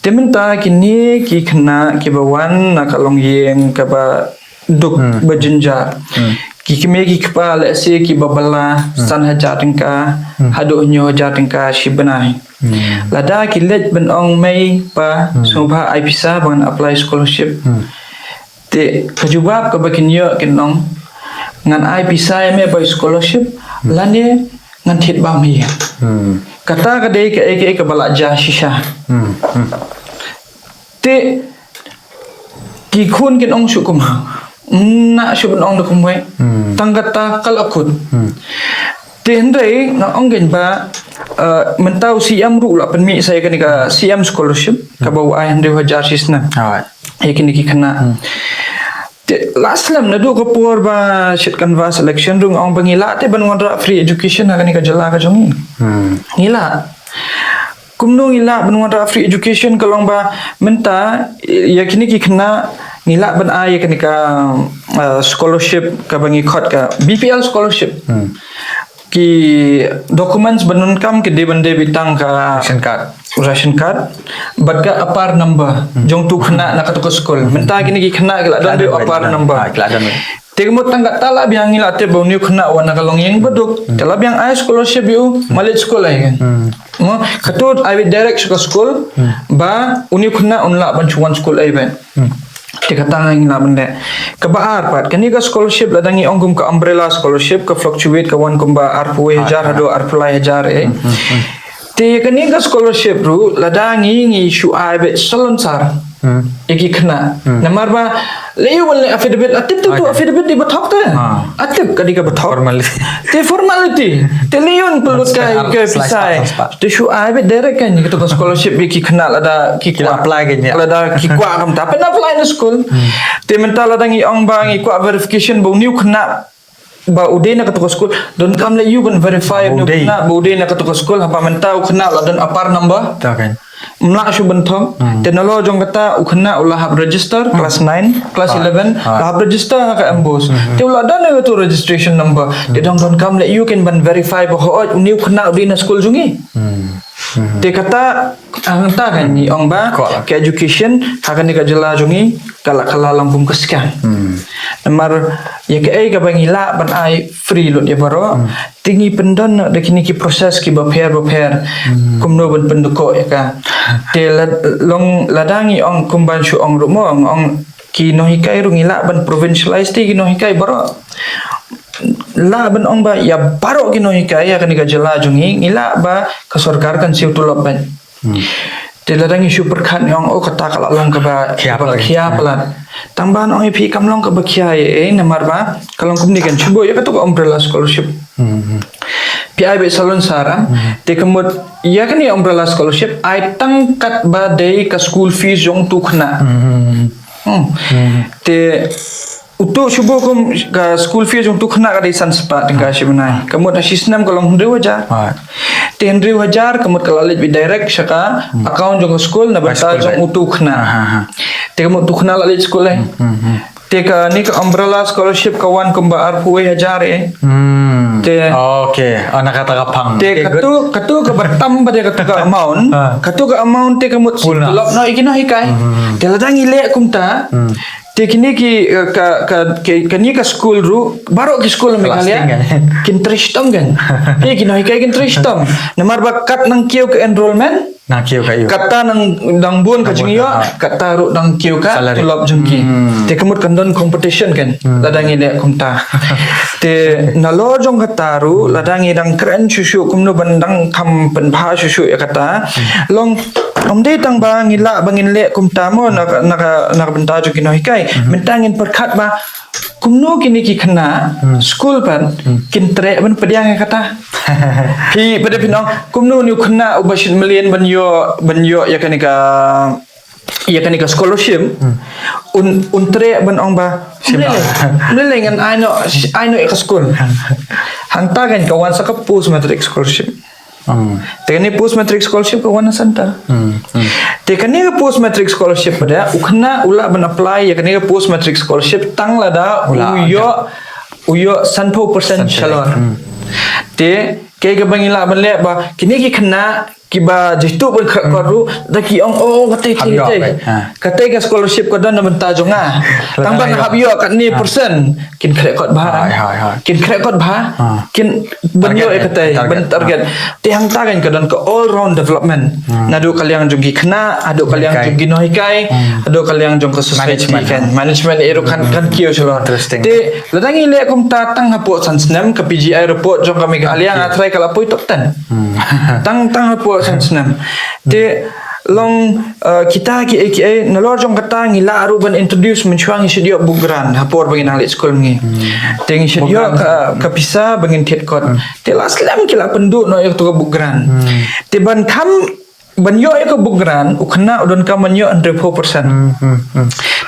[SPEAKER 2] teminta kini ki kena ki bawan na kalong yeng ka ba duk berjenja ki kimi ki kpa le se ki babala san haja tingka haduk nyo haja tingka shibanai lada ki let ben ong mei pa sobha ai pisa bangan apply scholarship te kajubab ka bakin yo kinong ngan ai pisai me boy scholarship lane ngan thit ba mi kata ka dei ke bala ja shisha te ki khun kin ong shu kum na shu ban ong da kum wei tanggata kal akut te ndai na ong gen ba mentau siam ru la penmi saya kan ka siam scholarship ka bawa ai 100,000 sisna yakin ki kena last lam na do ko por ba shit kanva selection rung ong bangila te ban wandra free education akan ka jala ka jongi ngila kumno ngila ban wandra free education kalong ba menta yakin ki kena ngila ban ai yakin ka scholarship ka bangi khot ka BPL scholarship ki documents banun kam ke de bande bitang ka ration card bat ka apar number jong tu khna na ka to school menta kini ki khna ke la dan de apar number tegmo tangga tala biang ila te bau khna wana kalong yang beduk tala biang ai scholarship yu malit school ai kan mo khatut ai direct ke school ba uni khna unla ban chuan school ai ben Tikatang ang laban de. Kabaar pat kani ka scholarship ladangi ongkum ka umbrella scholarship ka fluctuate ka wan kumba arpu 1000 hado arpu 1000 te kani ka scholarship ru ladangi ngi shu aibe salon sar eki khna namar ba leyu wal affidavit atip tu affidavit di bathok ta atip kadi ka bathok formality te leyun pelut ka pisai te shu aibe direct kan ni ka scholarship eki khna lada ki apply kan lada ki kwa kam ta pen apply na school te mental ladangi ong ba ngi kwa verification bo new khna ba uday na katuko school don kam le you ban verify no na ba uday na katuko school hapa mentau khna la don apar number
[SPEAKER 1] ta kan
[SPEAKER 2] mla shu benthong teknologi jong kata ukhna ulah register class 9 class 11 lah register ka ambos te ulah dan tu registration number te dong don kam le you can ban verify ba ho new khna uday na school jungi te kata angta kan ni ong ba ke education hakan ka jela jungi kala lampum kesekian namar ya ke ai ka bangila ban ai free lot ya baro tingi pendon de kini ki proses ki baper kumno ban penduko ya ka te long ladangi ong kumban shu ong rumo ong ki no hikai rungila ban provincialize ti ki no hikai baro la ban ong ba ya baro ki no hikai ya kan ka jela jungi ngila ba ka sarkar kan siu tulop ban te ladangi shu perkhat ong o kata kala long ka ba khia pelat tambahan ong pi kam long ka ba khia namar ba kalong kumni kan chubo ya ka to umbrella scholarship PI be salon sara te kemut ya kan ni umbrella scholarship ai tangkat ba dei ka school fees jong tu khna te utu shubo kum ka school fees jong tu khna ka dei san spa tingka shibnai kemut asisnam kalong 100,000 te 100,000 kemut kalalit bi direct shaka account jong school na bata jong utu khna te kemut tu khna lalit school ai te ka ni ka umbrella scholarship ka wan kumba arpu 1000 te
[SPEAKER 1] okay nakata ka pang
[SPEAKER 2] te katu ka batam ba de katu ka amount te kamut lop no ikino hikai te ladang ile kumta te kini ki kani ka school ru baro ki school me kalia kin tristom gan pe kino hikai kin tristom namar bakat nang kieu ke enrollment
[SPEAKER 1] na kieu ka iyo
[SPEAKER 2] kata nang dang bun ka jingyo kata ru dang kieu ka tulop jungki te kamut kandon competition kan ladang ile kumta te nalo jong kata ru ladang idang keren shushu kumno bandang kam penpha shushu ya kata long omde tang ba ngila bangin le kumta mo nak benta jo kino hikai mentangin perkhat ba kumno kini ki khna school pan kin tre ban pediang kata pi pada pinong kumno ni khna ubashit million ban yo ya kanika scholarship tre ban ong ba le ngan ai no ka school hangta kan kawan sa ka post matric scholarship tekani post matric scholarship ka wana santa tekani ka post matric scholarship pada ukhna ula ban apply ya kani ka post matric scholarship tang lada uyo 100% chalor te ke ga bangila ban le ba kini ki khna kiba jitu pun koru daki ong katay
[SPEAKER 1] Habyo,
[SPEAKER 2] katay
[SPEAKER 1] ha.
[SPEAKER 2] katay ka scholarship ko dan naman tajo nga tambang
[SPEAKER 1] Latang
[SPEAKER 2] habyo kat ni persen kin krekot ba
[SPEAKER 1] Hai.
[SPEAKER 2] kin krekot ba kin banyo katay ban target tihang tagan ka dan ko all round development nadu kalyang jong gikna adu kalyang jong ginohikai adu kalyang jong ko society kan management ero kan kiyo sila
[SPEAKER 1] Interesting.
[SPEAKER 2] te ladang ile kum tatang hapo sansnam ka PGI report jong kami kalyang atray kalapoy top 10 tang hapo sansnam te long kita ki aka nalor jong kata ngila aru ban introduce menchuang isidio bugran hapor bangin alit school ngi teng isidio ka pisa bangin tiet kot te laslam kila pendu no ek to bugran te ban kam ban yo ek bugran ukna udon kam ban yo 100%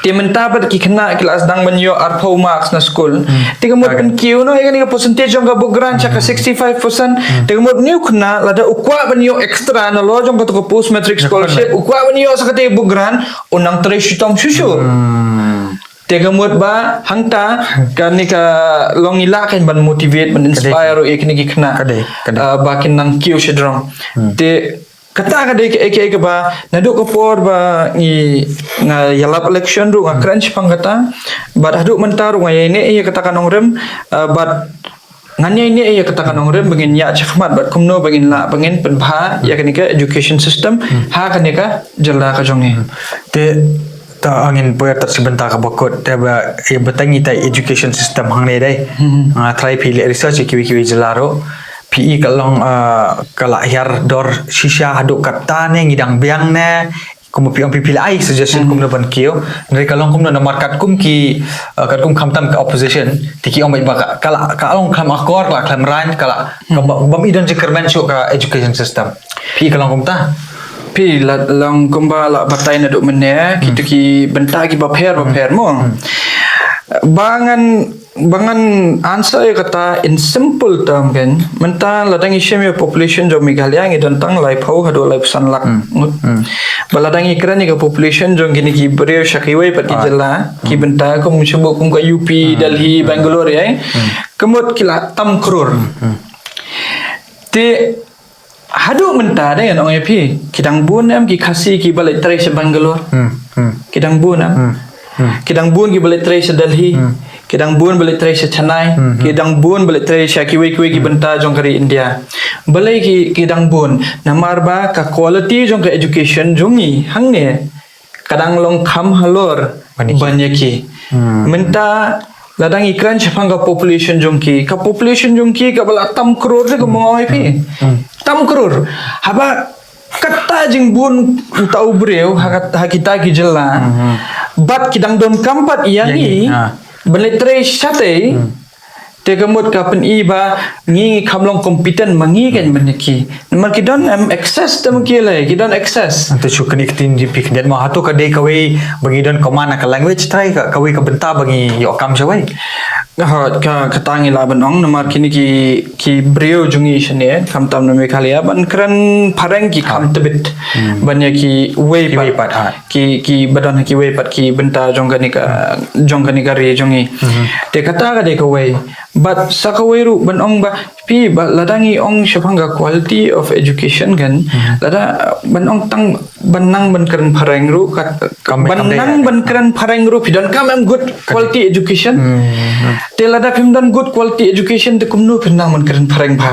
[SPEAKER 2] te mentapat ki kena kelas dang ban yo arpo marks na school te kamot kan kiu no ek ni percentage jong ka bugran chaka 65% te kamot ni ukna lada ukwa ban yo extra na lo jong ka to post matric scholarship ukwa ban yo sakate bugran unang tre shutong shushu Tega mut ba hangta kan ni ka long ila kan ban motivate ban inspire ek ni kena bakin nang kiu shedrong te kata ka ke ba nadu ko por ba ni nga yalap election ru nga crunch pangkata bat hadu mentar nga ini iya kata kanong rem bat nganya ini iya kata kanong rem bangin ya chakmat bat kumno bangin la bangin penbha ya kan ka education system ha kan ka jela ka jongi
[SPEAKER 1] te ta angin poya tat sebentar ka bokot te ba e batangi tai education system hang ne dai try pilih research kiwi jelaro PE kalong kala hiar dor shisha haduk kata ne ngidang biang ne kum piang pipil ai suggestion kum na ban kio dari kalong kum na markat kum ki kat kum khamtam ka opposition tiki om ba kala kalong kham akor kala kham ran kala bam idon jekermen show ka education system PE kalong kum ta
[SPEAKER 2] pi lang kumba la batai na duk mene kitu ki benta ki baper mo bangan answer ya kata in simple term kan menta ladang isem ya population jong Meghalaya ngi tentang lai phau hado lai san lak baladang ikran ni ka population jong gini ki brio shakiwai pat ki jela ki benta ko musabo kum ka UP Delhi Bangalore ya kemut kila tam crore te hadu menta da yan ong epi kidang bun am ki khasi ki balai trai se Bangalore kidang bun am kidang bun ki balai trai se Delhi kidang bun balai trai se Chennai kidang bun balai trai se kiwi ki benta jong kari India balai ki kidang bun namar ba ka quality jong ka education jongi hang ne kadang long kham halor banyaki menta ladang ikran chapang ka population jongki ka bala tam crore ko mongoi pi tam crore haba kata jing bun tau breu hakita ki jela bat kidang don kampat iyangi beletre sate te gamut ka pen iba ngi khamlong competent mangi kan meneki namar kidon am access tam kile kidon access
[SPEAKER 1] ante chukani tin di pik net ma hatu ka dei kawai bagi don komana ka language try ka kawai ka benta bagi yo kam jawai
[SPEAKER 2] ka katangi laban ong namar kini ki brio jungi shane kam tam na Meghalaya ban kran parang ki kam tebit banya ki way pat ki badan ki way pat ki benta jongani ka re jongi te kata ka de ka way but sakaway ru ban ong ba pi ba ladangi ong shapanga quality of education gan lada ban ong tang banang ban kran parang ru banang ban kran parang ru pidon kam am good quality education te lada pimdan good quality education te kumnu pinang man keren pareng ba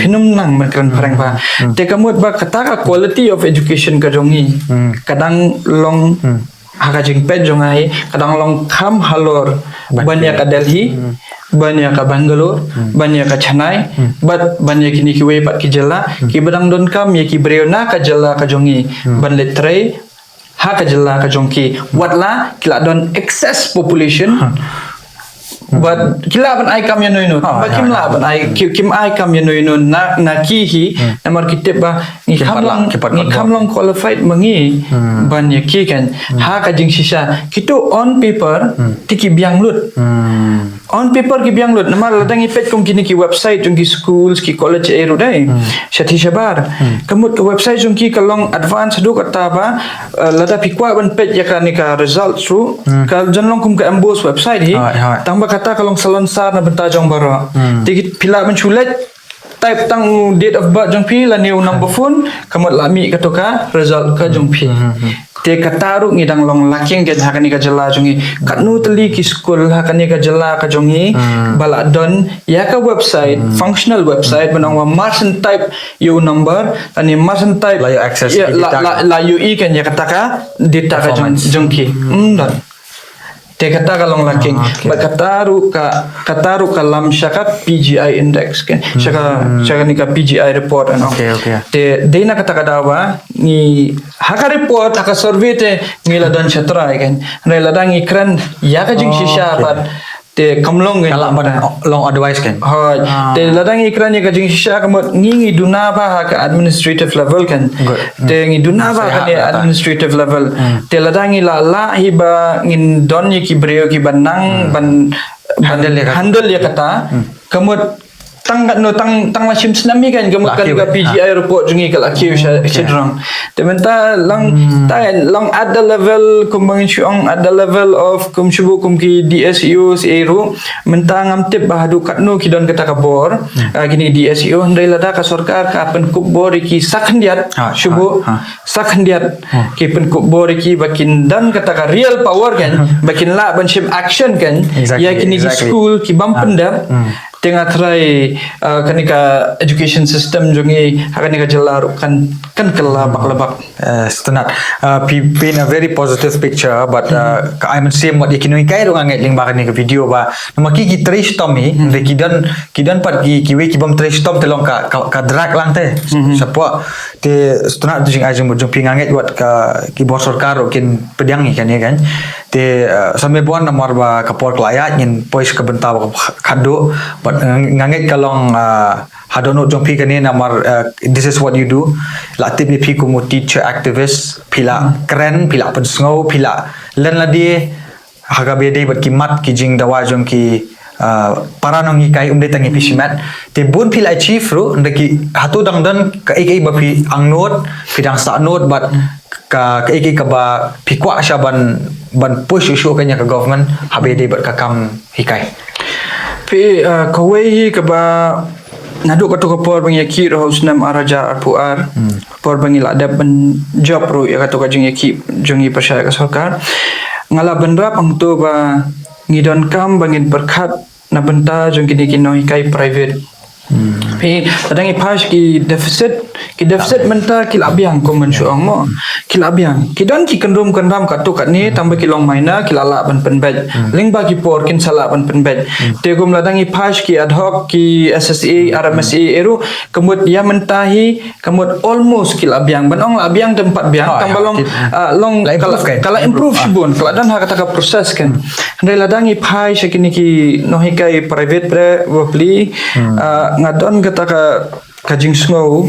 [SPEAKER 2] pinum nang man keren pareng ba te kamut ba kata ka quality of education ka jongi kadang long haka jing pet jongai kadang long kam halor banya ka Delhi banya ka Bangalore banya ka Chennai bat banya kini ki we pat ki jela ki badang don kam ye ki breona ka jela ka jongi ban letre ha ka jela ka jongki watla kila don excess population but kila ban ai kam ya noino ba kim la ban ai kim ai kam ya noino na ki hi namar kitep ba ni kamlong qualified mangi ban ya ki kan ha ka jing sisa kitu on paper tiki biang lut on paper ki biang lut namar ladang ipet kong kini ki website jong ki schools ki college eru dai shathi shabar kamut ke website jong ki kalong advance du kata ba lada pikwa ban pet ya kan ni ka result through kal janlong kum ka embos website hi tamba kata kalong salon sar na benta jong baro tiki pila menculet type tang date of birth jong pi la new number phone kamot la mi katoka result ka jong pi te kataru ngidang long laking gen hakani ka jela jongi katnu teli ki school hakani ka jela ka jongi bala don ya ka website functional website benang wa marsen type you number ani marsen type
[SPEAKER 1] La you access
[SPEAKER 2] ya,
[SPEAKER 1] ki data
[SPEAKER 2] la you i kan ya kataka data ka jongki dan te kata kalong laking kataru ka lam syaka PGI index kan syaka ni ka PGI report ano
[SPEAKER 1] Okay.
[SPEAKER 2] te deina kata kadawa ni haka report haka survey te ngila dan syatra kan rela dang ikran ya ka jing shisha pat te kamlong kan
[SPEAKER 1] Kalau pada long advice kan.
[SPEAKER 2] Hai, te ladang ikran ya kajing shisha kamot ngingi duna ba ka administrative level kan. Te ngi duna ba ka administrative level. Te ladang la hiba ngin don ki breo ki banang ban handle ya kata. Kamot tang la sim snami kan kamot kan ka PGI report jungi kala kiu sidrong. Te menta long at the level kumbang syong at the level of kum shubu kum ki DSU eru menta ngam tip bahadu katno ki don kata kabor gini DSU ndai lada ka sarkar ka pen kup bor ki sakhndiat shubu sakhndiat ki pen kup bor ki bakin dan kata ka real power kan bakin la ban ship action kan ya kini ki school ki bam pendap tengah try kanika education system jungi kanika jelar kan kela bak
[SPEAKER 1] Stunat. Paint a very positive picture, but I'm same what ikinoi kai ro ngai ling bakani ke video ba. Namaki ki trace tomi, de kidan pat ki we ki bam trace tom telong ka drag lang te. Sapwa te stunat jing ajung jung pinganget wat ka ki bor sarkar kin pedang ni kan ya kan. Te sampai buan nomor ba kapor kelayat ngin pois ke bentau kado but nganget kalong hadono jong pi kani namar this is what you do latip ni pi kumu teacher activist pila keren pila pensngau pila len la die haga bede bat kimat ki jing dawa jong ki para nong ikai umde tangi pisimat te bun pila chief ru ndaki hatu dang dan ka ikai ba pi ang note pidang sa note but ka ikai ka ba pikwa sya ban push issue kanya ka government habede bat ka kam hikai
[SPEAKER 2] pi kawai ka ba nadu ka to por bang yaki ro usnam araja arpuar por bang ila ada ben job ro ya ka to ka jing yaki jungi pasya ka sarkar ngala benrap ang to ba ngidon kam bangin berkat na benta jung kini kinoi kai private pi tadangi pas ki deficit menta kilabiang ko mensuang mo kilabiang kidan ki kendrum ka to kat ni tambah kilong maina kilala ban penbet ling bagi por kin sala ban penbet te gum ladangi pas ki ad hoc ki SSA RMSA eru kemut ya mentahi kemut almost kilabiang banong labiang tempat biang tambah long kala improve sibun kala dan kata ka proses kan ndai ladangi pas kini ki nohikai private pre wapli ngadon kata kajing snow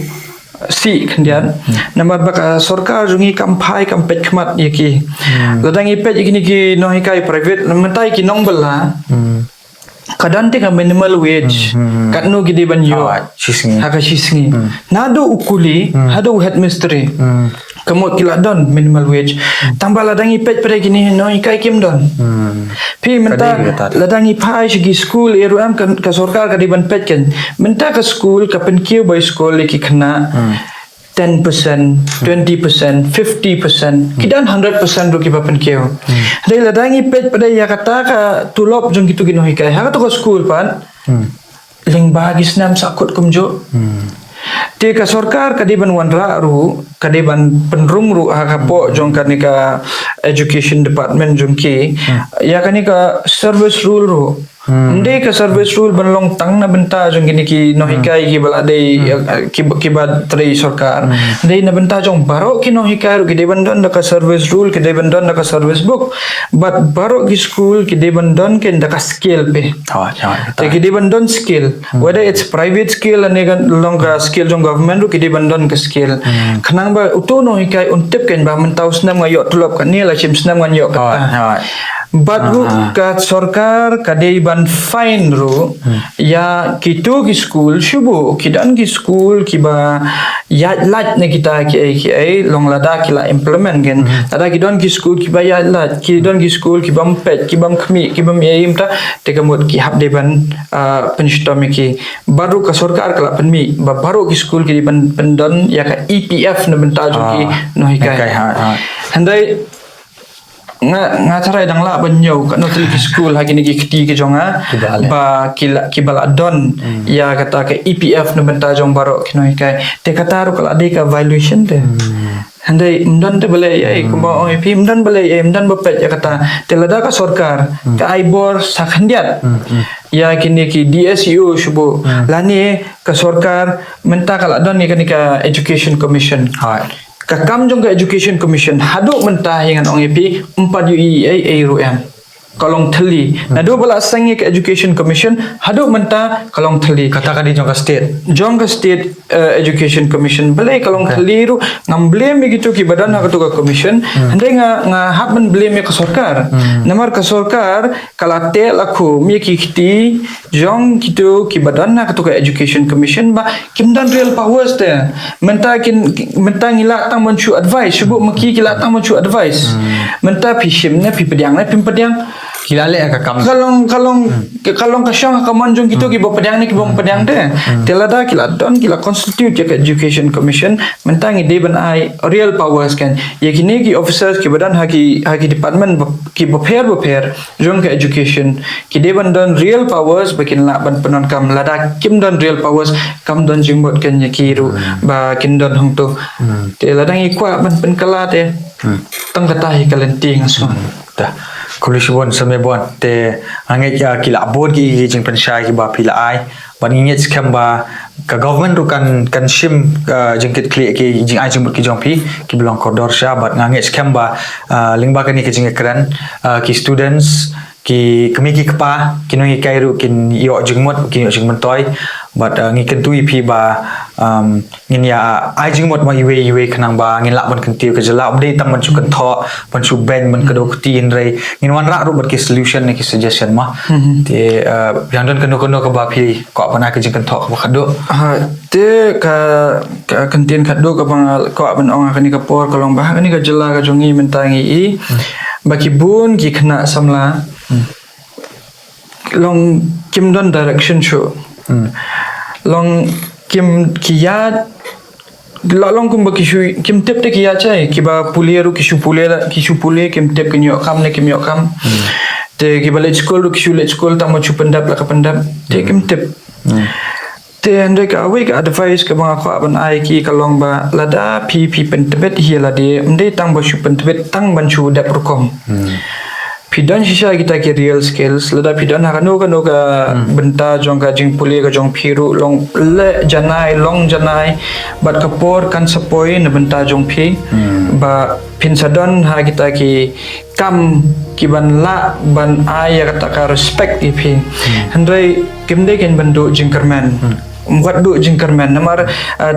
[SPEAKER 2] si kendian nama baka sarkar jungi kampai kampet khmat yaki ladangi pet ikini ki nohikai private mentai ki nongbela kadante ka minimal wage katno gidi ban yo haka shisngi nado ukuli hado headmistress kamot kiladon minimal wage tambah ladangi pet pada gini nohikai kim don pi menta ladangi pai segi school eruam ka sarkar ka diban pet kan menta ka school ka penkiu by school ki kena 10%, 20%, 50%, kidan 100% rugi papen keo. Dari ladangi pet pada ya kata ka tulop jong gitu gino hikai. Haka to ka school pan. Ling bagis nam sakut kumjo. Ti ka sarkar kadiban wanra ru kadiban penrung ru haka po jong kanika education department jong ki ya kanika service rule ru Ndai ka service rule banlong tang na benta jong gini ki nohikai ki balade ki bad tri sarkar ndai na benta jong baro ki nohikai ki debandon da ka service rule ki debandon da ka service book but baro ki school ki debandon ken da ka skill pe te ki debandon skill whether it's private skill ane kan long ka skill jong government ru ki debandon ka skill khanang ba uto nohikai untip ken ba mentaus nam ngayo tulop kan ni la chim snam nganyo kata Baru ka sorkar kadai ban fine ru ya kitu ki school shubu kidan ki school kiba ya lat na kita ki long lada kila implement gen lada kidon ki school kiba ya lat kidon ki school kibam pet kibam khmi kibam yaim ta tekamut ki hab de ban penshtom ki baru ka sorkar kala penmi baru ki school ki ban pendon ya ka EPF na benta jo ki no hikai handai nga carai dang la banyo ka no tri school hagi ni kiti ke jonga ba kibala don ya kata ke EPF no benta jong baro kino kai te kata ru kala de ka violation te handai mdan te bale ai kumba oi pi mdan bale ai mdan bapet ya kata te lada ka sorkar ka aibor sakhandiat ya kini ki DSU shubo lani ka sorkar menta kala don ni ka education commission kakam jong ka education commission haduk mentah yang ong EP 4 UEA RUM kalong theli nadu bala sangi ka education commission haduk mentah kalong theli
[SPEAKER 1] katakan di jong ka state
[SPEAKER 2] education commission balai kalong theli ru ngam blame gitu ki badan ka tuga commission handai nga hab men blame ka sorkar namar ka sorkar kala te lakhu mi ki khiti jong gitu ki badan ka tuga education commission ba kimdan real powers te menta ngila tang menchu advice shubu maki kila tang menchu advice menta pishim na pi pediang
[SPEAKER 1] kilale ka kam
[SPEAKER 2] kalong kasyang ka manjong gitu ki bapediang ni ki bapediang de telada kila don kila constitute ya ka education commission mentang ide ban ai real powers kan ya kini ki officers ki badan haki department ki prepare jong ka education ki de ban don real powers bakin la ban penon kam lada kim don real powers kam don jingbot kan ya kiru ba kin don hong tu telada ngi kwa ban pen kala te tang kata hi kalenting aso
[SPEAKER 1] dah kulisibon samebon te anget ya kila bod ki jing pensai ki ba pila ai ban inget skam ba ka government ru kan shim jingkit klik ki jing ai jing ki jongpi ki belong koridor sha bat nganget skam ba lingba kan ni ki jing ekran ki students ki kami ki kapa ki no kai ru kin yo jingmot ki yo jingmentoi but ngi kan tu ip ba ngin ya ai jingmot ma iwe khanang ba ngin la ban kan tiu ka jala update tam man chu kan tho ban chu ben man ka do tin re ngin wan ra ru bat ki solution ni ki suggestion ma te yang don kan ka ba phi ko bana ka jing kan tho ba khado
[SPEAKER 2] te ka kantin khado ka bang ko ban ong ka ni ka por kalong ba ka ni ka jala ka jongi mentangi i baki bun ki khna samla long kim don direction show long kim kiya long kum baki shu kim tep te kiya chai ki ba puleru ki shu pule kim tep kinyo kam ne kim yo kam te ki ba let school ki shu let school ta mo chu pendap la ka pendap te kim tep te andre ka we ka advice ka bang ko ban ai ki kalong ba lada pi pen tebet hi la de mde tang ba shu pen tebet tang ban chu dap rokom pidan shisha kita ki real skills lada pidan kanu ka benta jong ka jing puli ka jong phiru long le janai long janai bat kapor kan sapoi na benta jong phi ba pin sadon ha kita ki kam ki ban la ban ai kata ka respect ipi handai kimde ken bendu jingkerman buat du jingkerman namar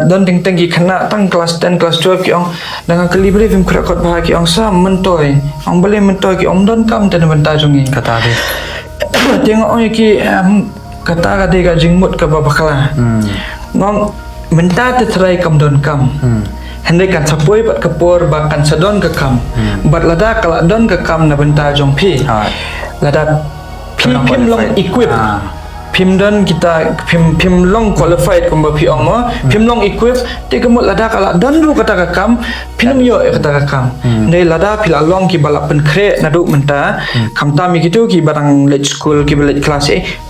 [SPEAKER 2] don ting ki khana tang kelas 10 kelas 12 ki ong dengan kelibre film krakot bah ki ong sa mentoi ong boleh mentoi ki ong don kam tan benta jongi
[SPEAKER 1] kata de
[SPEAKER 2] tengok ong ki kata ka jingmut ka babakala ngong menta te try kam don kam handai kan sapoi bat kapor bakan sadon ke kam bat lada kala don ke kam na benta jong pi lada pim long equip pim don kita pim long qualified kumba pi ong mo pim long equip te kemut lada kala don ru kata ka kam pinum yo kata ka kam nei lada pila long ki bala pen kre na du menta kam ta mi gitu ki barang let school ki let class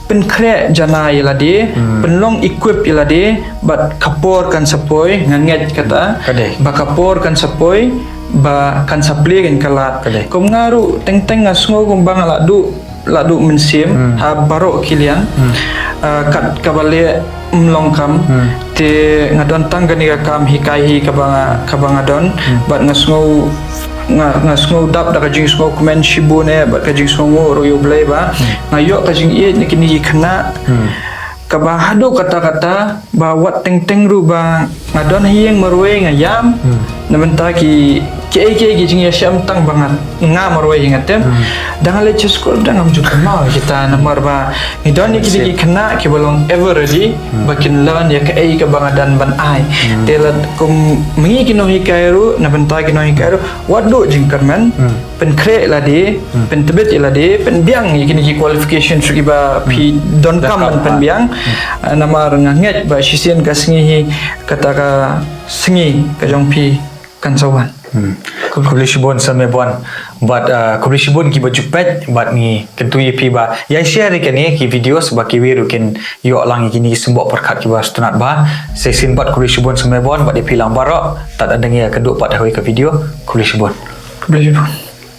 [SPEAKER 2] pen kre jana yela de pen long equip yela de bat kapor kan sapoi nganget kata ba kapor kan sapoi ba kan sapli kan kalat kom ngaru teng ngasngo kum bang ladu mensim ha baro kilian kat kabale mlongkam te ngadon tanggani kam hikai hi kabanga don bat ngasngo dap da kajing sko komen shibune bat kajing songo royo blai ba ngayo kajing ie nikini khna kabahado kata-kata ba wat teng ru ba ngadon hieng marwe ngayam nabenta ki Kiai jing ya syam tang banget ngamar wa ingat tem dangan le cheskol dangam juga mau kita nomor ba idon ni kidi kena ki bolong ever ready bakin lan ya kai ka bangadan ban ai telat kum mengi kino hikairu na bentai kino hikairu wadu jing karman pen kre la de pen tebet la de pen biang ni kini qualification sugi ba pi don kam pen biang namar nganget ba sisian ka singi kata ka singi ka jong pi kan sawan
[SPEAKER 1] Kublisibon sa mebon but kublisibon ki baju pet but ni kentui pi ba ya share kan ni ki videos ba ki wiru ken yo lang kini sembok perkat ki ba stunat ba sesin bat kublisibon sa mebon ba di pilang barok tak ada ngi kedua pat hoi ke video kublisibon